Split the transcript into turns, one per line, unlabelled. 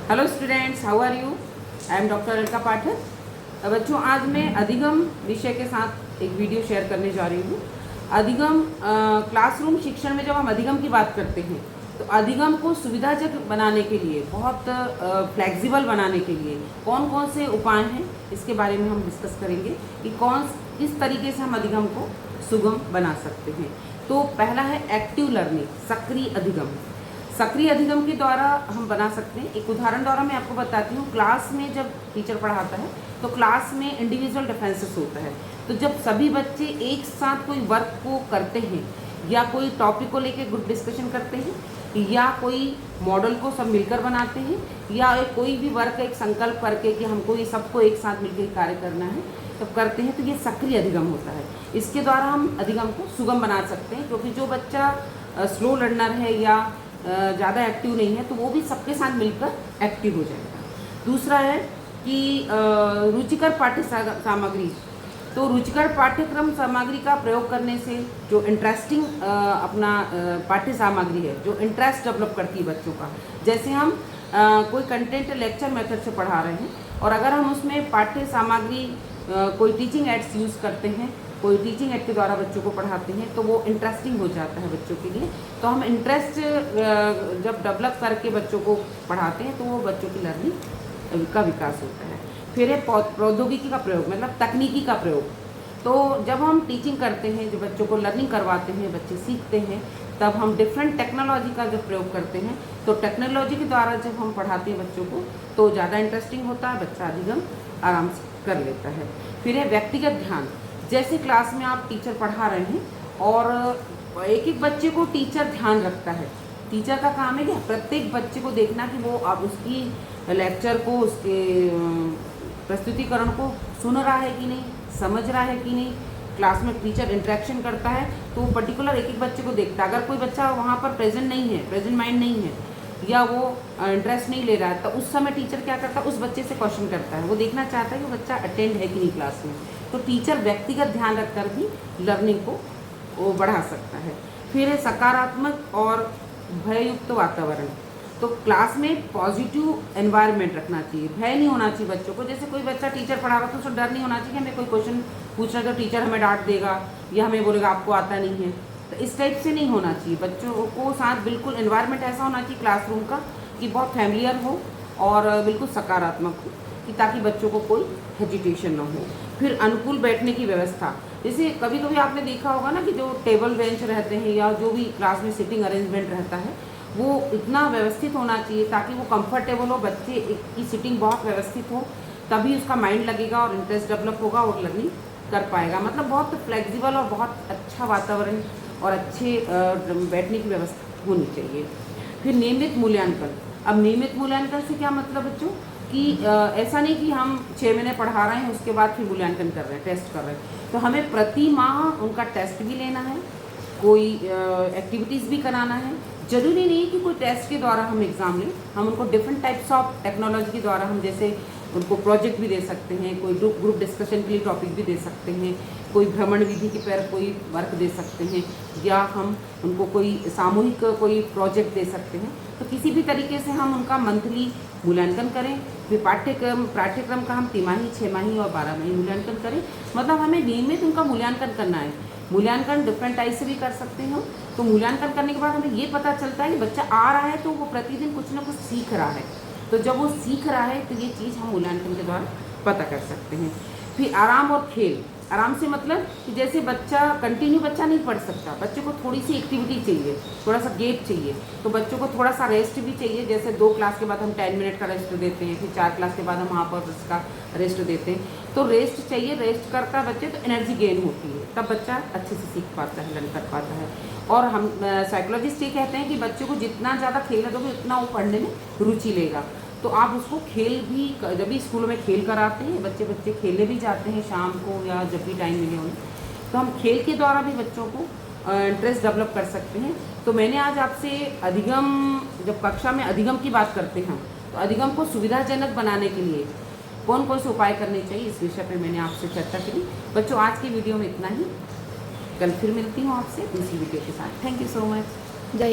Hello students, how are you? I am doctor Alka Pathak. बच्चों, आज मैं अधिगम विषय के साथ एक वीडियो शेयर करने जा रही हूँ। अधिगम क्लासरूम शिक्षण में जब हम अधिगम की बात करते हैं तो अधिगम को सुविधाजनक बनाने के लिए, बहुत फ्लेक्सिबल बनाने के लिए कौन कौन से उपाय हैं, इसके बारे में हम डिस्कस करेंगे कि किस तरीके से हम अधिगम को सुगम बना सकते हैं। तो पहला है एक्टिव लर्निंग, सक्रिय अधिगम। सक्रिय अधिगम के द्वारा हम बना सकते हैं। एक उदाहरण द्वारा मैं आपको बताती हूँ। क्लास में जब टीचर पढ़ाता है तो क्लास में इंडिविजुअल डिफरेंसेस होता है। तो जब सभी बच्चे एक साथ कोई वर्क को करते हैं या कोई टॉपिक को लेकर ग्रुप डिस्कशन करते हैं या कोई मॉडल को सब मिलकर बनाते हैं या कोई भी वर्क एक संकल्प करके कि हमको ये सबको एक साथ मिलकर कार्य करना है तब करते हैं, तो ये सक्रिय अधिगम होता है। इसके द्वारा हम अधिगम को सुगम बना सकते हैं, क्योंकि जो बच्चा स्लो लर्नर है या ज़्यादा एक्टिव नहीं है तो वो भी सबके साथ मिलकर एक्टिव हो जाएगा। दूसरा है कि रुचिकर पाठ्य सामग्री। तो रुचिकर पाठ्यक्रम सामग्री का प्रयोग करने से जो इंटरेस्टिंग अपना पाठ्य सामग्री है, जो इंटरेस्ट डेवलप करती है बच्चों का। जैसे हम कोई कंटेंट लेक्चर मेथड से पढ़ा रहे हैं और अगर हम उसमें पाठ्य सामग्री कोई टीचिंग एड्स यूज़ करते हैं, कोई टीचिंग एड के द्वारा बच्चों को पढ़ाते हैं तो वो इंटरेस्टिंग हो जाता है बच्चों के लिए। तो हम इंटरेस्ट जब डेवलप करके बच्चों को पढ़ाते हैं तो वो बच्चों की लर्निंग का विकास होता है। फिर है प्रौद्योगिकी का प्रयोग, मतलब तकनीकी का प्रयोग। तो जब हम टीचिंग करते हैं, जो बच्चों को लर्निंग करवाते हैं, बच्चे सीखते हैं, तब हम डिफरेंट टेक्नोलॉजी का जब प्रयोग करते हैं तो टेक्नोलॉजी के द्वारा जब हम पढ़ाते हैं बच्चों को तो ज़्यादा इंटरेस्टिंग होता है, बच्चा अधिगम आराम से कर लेता है। फिर है व्यक्तिगत ध्यान। जैसे क्लास में आप टीचर पढ़ा रहे हैं और एक एक बच्चे को टीचर ध्यान रखता है। टीचर का काम है कि प्रत्येक बच्चे को देखना कि वो अब उसकी लेक्चर को, उसके प्रस्तुतिकरण को सुन रहा है कि नहीं, समझ रहा है कि नहीं। क्लास में टीचर इंटरेक्शन करता है तो वो पर्टिकुलर एक एक बच्चे को देखता है। अगर कोई बच्चा वहाँ पर प्रेजेंट नहीं है, प्रेजेंट माइंड नहीं है या वो इंटरेस्ट नहीं ले रहा है तो उस समय टीचर क्या करता है, उस बच्चे से क्वेश्चन करता है। वो देखना चाहता है कि बच्चा अटेंड है कि नहीं क्लास में। तो टीचर व्यक्तिगत ध्यान रखकर भी लर्निंग को वो बढ़ा सकता है। फिर है सकारात्मक और भययुक्त वातावरण। तो क्लास में पॉजिटिव एनवायरनमेंट रखना चाहिए, भय नहीं होना चाहिए बच्चों को। जैसे कोई बच्चा टीचर पढ़ा रहा तो उसको डर नहीं होना चाहिए कि हमें कोई क्वेश्चन पूछ रहा है तो टीचर हमें डांट देगा या हमें बोलेगा आपको आता नहीं है। तो इस टाइप से नहीं होना चाहिए। बच्चों को साथ बिल्कुल एनवायरनमेंट ऐसा होना चाहिए क्लासरूम का कि बहुत फैमिलियर हो और बिल्कुल सकारात्मक हो, कि ताकि बच्चों को कोई हेजिटेशन ना हो। फिर अनुकूल बैठने की व्यवस्था। जैसे कभी कभी आपने देखा होगा ना कि जो टेबल बेंच रहते हैं या जो भी क्लास में सिटिंग अरेंजमेंट रहता है वो इतना व्यवस्थित होना चाहिए ताकि वो कंफर्टेबल हो, बच्चे की सिटिंग बहुत व्यवस्थित हो, तभी उसका माइंड लगेगा और इंटरेस्ट डेवलप होगा और लर्निंग कर पाएगा। मतलब बहुत फ्लेक्सिबल और बहुत अच्छा वातावरण और अच्छे बैठने की व्यवस्था होनी चाहिए। फिर नियमित मूल्यांकन। अब नियमित मूल्यांकन से क्या मतलब बच्चों कि ऐसा नहीं कि हम 6 महीने पढ़ा रहे हैं उसके बाद फिर मूल्यांकन कर रहे हैं, टेस्ट कर रहे हैं। तो हमें प्रति माह उनका टेस्ट भी लेना है, कोई एक्टिविटीज़ भी कराना है। जरूरी नहीं कि कोई टेस्ट के द्वारा हम एग्ज़ाम लें, हम उनको डिफरेंट टाइप्स ऑफ टेक्नोलॉजी के द्वारा हम जैसे उनको प्रोजेक्ट भी दे सकते हैं, कोई ग्रुप डिस्कशन के लिए टॉपिक भी दे सकते हैं, कोई भ्रमण विधि के पर कोई वर्क दे सकते हैं या हम उनको कोई सामूहिक कोई प्रोजेक्ट दे सकते हैं। तो किसी भी तरीके से हम उनका मंथली मूल्यांकन करें। फिर पाठ्यक्रम का हम तिमाही, 6 माही और 12 माही मूल्यांकन करें। मतलब हमें नियमित उनका मूल्यांकन करना है। मूल्यांकन डिफरेंट टाइप से भी कर सकते हैं। तो मूल्यांकन करने के बाद हमें ये पता चलता है कि बच्चा आ रहा है तो वो प्रतिदिन कुछ ना कुछ सीख रहा है। तो जब वो सीख रहा है तो ये चीज़ हम मूल्यांकन के द्वारा पता कर सकते हैं। फिर आराम और खेल। आराम से मतलब कि जैसे बच्चा कंटिन्यू बच्चा नहीं पढ़ सकता, बच्चे को थोड़ी सी एक्टिविटी चाहिए, थोड़ा सा गैप चाहिए। तो बच्चों को थोड़ा सा रेस्ट भी चाहिए। जैसे 2 क्लास के बाद हम 10 मिनट का रेस्ट देते हैं, फिर 4 क्लास के बाद हम वहाँ पर उसका रेस्ट देते हैं। तो रेस्ट चाहिए, रेस्ट करता है बच्चे तो एनर्जी गेन होती है, तब बच्चा अच्छे से सीख पाता है, लर्न कर पाता है। और हम साइकोलॉजिस्ट ये कहते हैं कि बच्चे को जितना ज़्यादा खेलने दोगे उतना वो पढ़ने में रुचि लेगा। तो आप उसको खेल भी, जब भी स्कूलों में खेल कराते हैं बच्चे खेलने भी जाते हैं शाम को या जब भी टाइम मिले उन्हें, तो हम खेल के द्वारा भी बच्चों को इंटरेस्ट डेवलप कर सकते हैं। तो मैंने आज आपसे अधिगम, जब कक्षा में अधिगम की बात करते हैं तो अधिगम को सुविधाजनक बनाने के लिए कौन कौन से उपाय करने चाहिए इस विषय पर मैंने आपसे चर्चा की। बच्चों, आज की वीडियो में इतना ही। कल फिर मिलती हूँ आपसे दूसरी वीडियो के साथ। Thank you so much.
जय